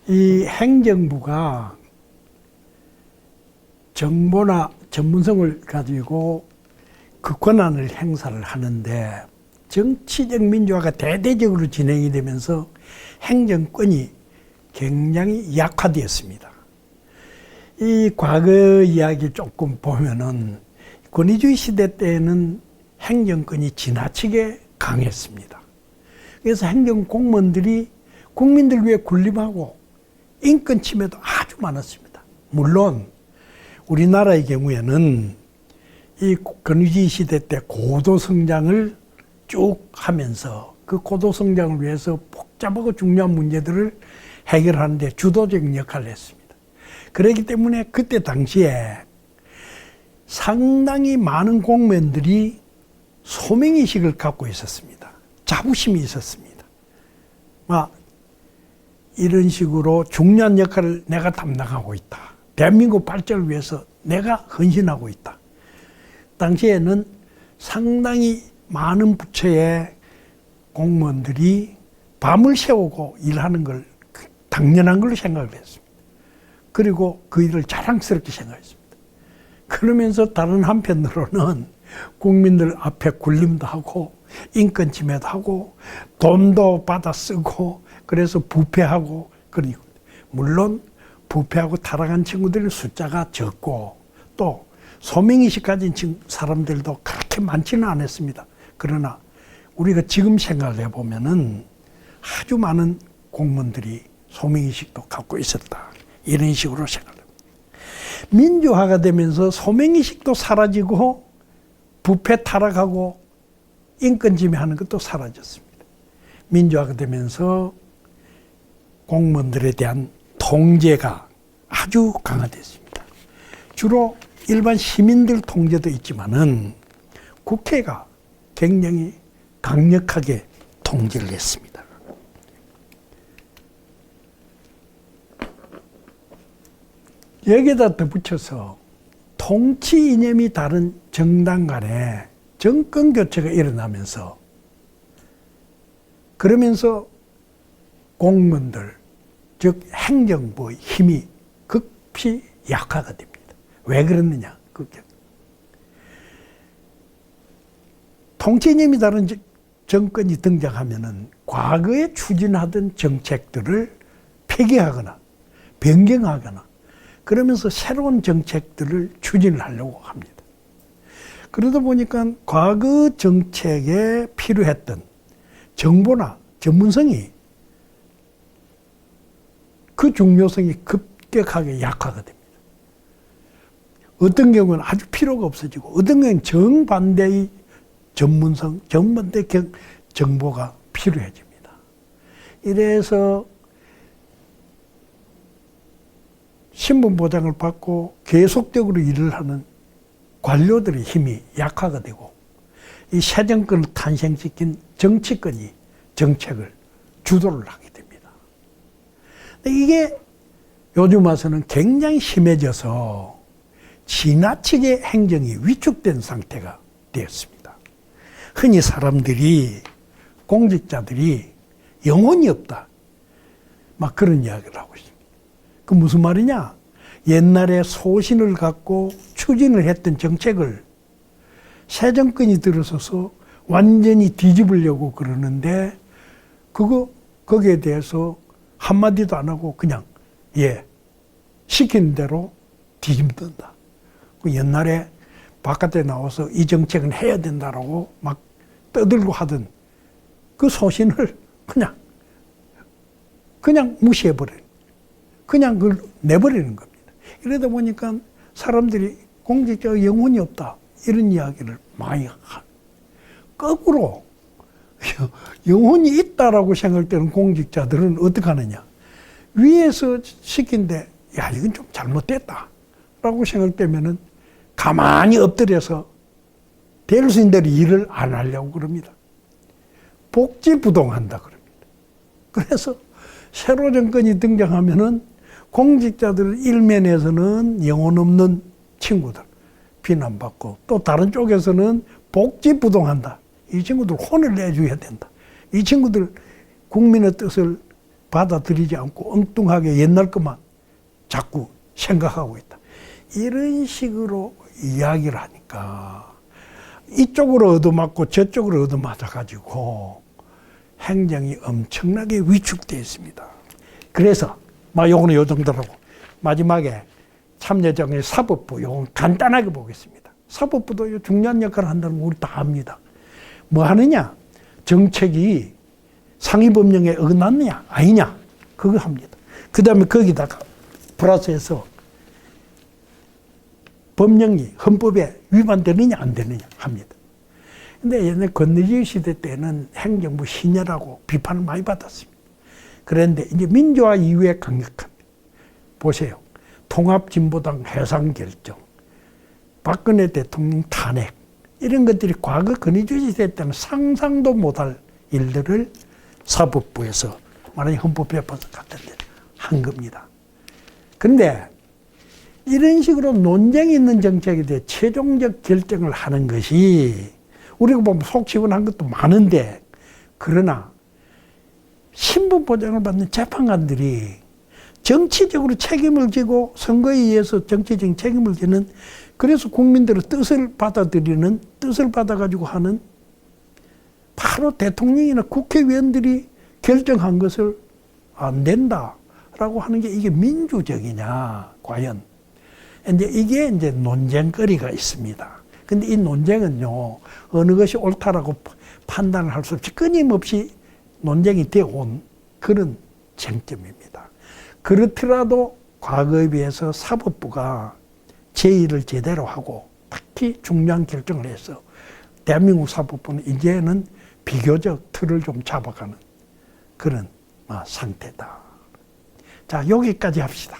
이 행정부가 정보나 전문성을 가지고 그 권한을 행사를 하는데 정치적 민주화가 대대적으로 진행이 되면서 행정권이 굉장히 약화되었습니다. 이 과거 이야기 조금 보면은 권위주의 시대 때에는 행정권이 지나치게 강했습니다. 그래서 행정공무원들이 국민들 위해 군림하고 인권 침해도 아주 많았습니다. 물론 우리나라의 경우에는 이 권위주의 시대 때 고도 성장을 쭉 하면서 그 고도 성장을 위해서 복잡하고 중요한 문제들을 해결하는 데 주도적인 역할을 했습니다. 그렇기 때문에 그때 당시에 상당히 많은 공무원들이 소명의식을 갖고 있었습니다. 자부심이 있었습니다. 이런 식으로 중요한 역할을 내가 담당하고 있다. 대한민국 발전을 위해서 내가 헌신하고 있다. 당시에는 상당히 많은 부처의 공무원들이 밤을 새우고 일하는 걸 당연한 걸로 생각을 했습니다. 그리고 그 일을 자랑스럽게 생각했습니다. 그러면서 다른 한편으로는 국민들 앞에 군림도 하고 인권 침해도 하고 돈도 받아 쓰고 그래서 부패하고 그러니까 물론 부패하고 타락한 친구들의 숫자가 적고 또 소명의식 가진 사람들도 그렇게 많지는 않았습니다. 그러나 우리가 지금 생각을 해보면은 아주 많은 공무원들이 소명의식도 갖고 있었다. 이런 식으로 생각합니다. 민주화가 되면서 소명의식도 사라지고 부패 타락하고 인권 침해하는 것도 사라졌습니다. 민주화가 되면서 공무원들에 대한 통제가 아주 강화됐습니다. 주로 일반 시민들 통제도 있지만은 국회가 굉장히 강력하게 통제를 했습니다. 여기에다 덧붙여서 통치 이념이 다른 정당 간에 정권 교체가 일어나면서 그러면서 공무원들, 즉 행정부의 힘이 급히 약화가 됩니다. 왜 그랬느냐? 통치 이념이 다른 정권이 등장하면은 과거에 추진하던 정책들을 폐기하거나 변경하거나 그러면서 새로운 정책들을 추진을 하려고 합니다. 그러다 보니까 과거 정책에 필요했던 정보나 전문성이 그 중요성이 급격하게 약화가 됩니다. 어떤 경우는 아주 필요가 없어지고 어떤 경우는 정반대의 전문성, 정반대 정보가 필요해집니다. 이래서 신분 보장을 받고 계속적으로 일을 하는 관료들의 힘이 약화가 되고 이 새 정권을 탄생시킨 정치권이 정책을 주도를 하게 됩니다. 이게 요즘 와서는 굉장히 심해져서 지나치게 행정이 위축된 상태가 되었습니다. 흔히 사람들이 공직자들이 영혼이 없다 막 그런 이야기를 하고 있습니다. 그 무슨 말이냐? 옛날에 소신을 갖고 추진을 했던 정책을 새 정권이 들어서서 완전히 뒤집으려고 그러는데 거기에 대해서 한마디도 안 하고 그냥 시키는 대로 뒤집는다. 옛날에 바깥에 나와서 이 정책은 해야 된다라고 막 떠들고 하던 그 소신을 그냥 무시해버리는, 그냥 그걸 내버리는 겁니다. 이러다 보니까 사람들이 공직자가 영혼이 없다 이런 이야기를 많이 거꾸로 영혼이 있다라고 생각되는 공직자들은 어떻게 하느냐? 위에서 시킨데 이건 좀 잘못됐다 라고 생각되면은 가만히 엎드려서 될 수 있는 대로 일을 안 하려고 그럽니다. 복지부동한다 그럽니다. 그래서 새로 정권이 등장하면은 공직자들 일면에서는 영혼 없는 친구들 비난받고 또 다른 쪽에서는 복지부동한다. 이 친구들 혼을 내줘야 된다. 이 친구들 국민의 뜻을 받아들이지 않고 엉뚱하게 옛날 것만 자꾸 생각하고 있다. 이런 식으로 이야기를 하니까 이쪽으로 얻어맞고 저쪽으로 얻어맞아가지고 행정이 엄청나게 위축되어 있습니다. 그래서 요거는 요 정도라고 마지막에 참여정의 사법부 요건 간단하게 보겠습니다. 사법부도 중요한 역할을 한다는 거 우리 다 압니다. 뭐 하느냐? 정책이 상위법령에 어긋났느냐 아니냐 그거 합니다. 그 다음에 거기다가 플러스해서 법령이 헌법에 위반되느냐 안 되느냐 합니다. 근데 옛날 권위주의 시대 때는 행정부 신여라고 비판을 많이 받았습니다. 그런데 이제 민주화 이후에 강력합니다. 보세요. 통합진보당 해산결정, 박근혜 대통령 탄핵 이런 것들이 과거 권위주의 시대 때는 상상도 못할 일들을 사법부에서 말하자면 헌법재판소 같은 데 한 겁니다. 그런데 이런 식으로 논쟁이 있는 정책에 대해 최종적 결정을 하는 것이 우리가 보면 속시원한 것도 많은데 그러나 신분 보장을 받는 재판관들이 정치적으로 책임을 지고 선거에 의해서 정치적인 책임을 지는 그래서 국민들의 뜻을 받아들이는 뜻을 받아가지고 하는 바로 대통령이나 국회의원들이 결정한 것을 안 된다라고 하는 게 이게 민주적이냐 과연 이게 이제 논쟁거리가 있습니다. 근데 이 논쟁은요 어느 것이 옳다라고 판단을 할 수 없이 끊임없이 논쟁이 되어 온 그런 쟁점입니다. 그렇더라도 과거에 비해서 사법부가 제의를 제대로 하고 특히 중요한 결정을 해서 대한민국 사법부는 이제는 비교적 틀을 좀 잡아가는 그런 상태다. 자, 여기까지 합시다.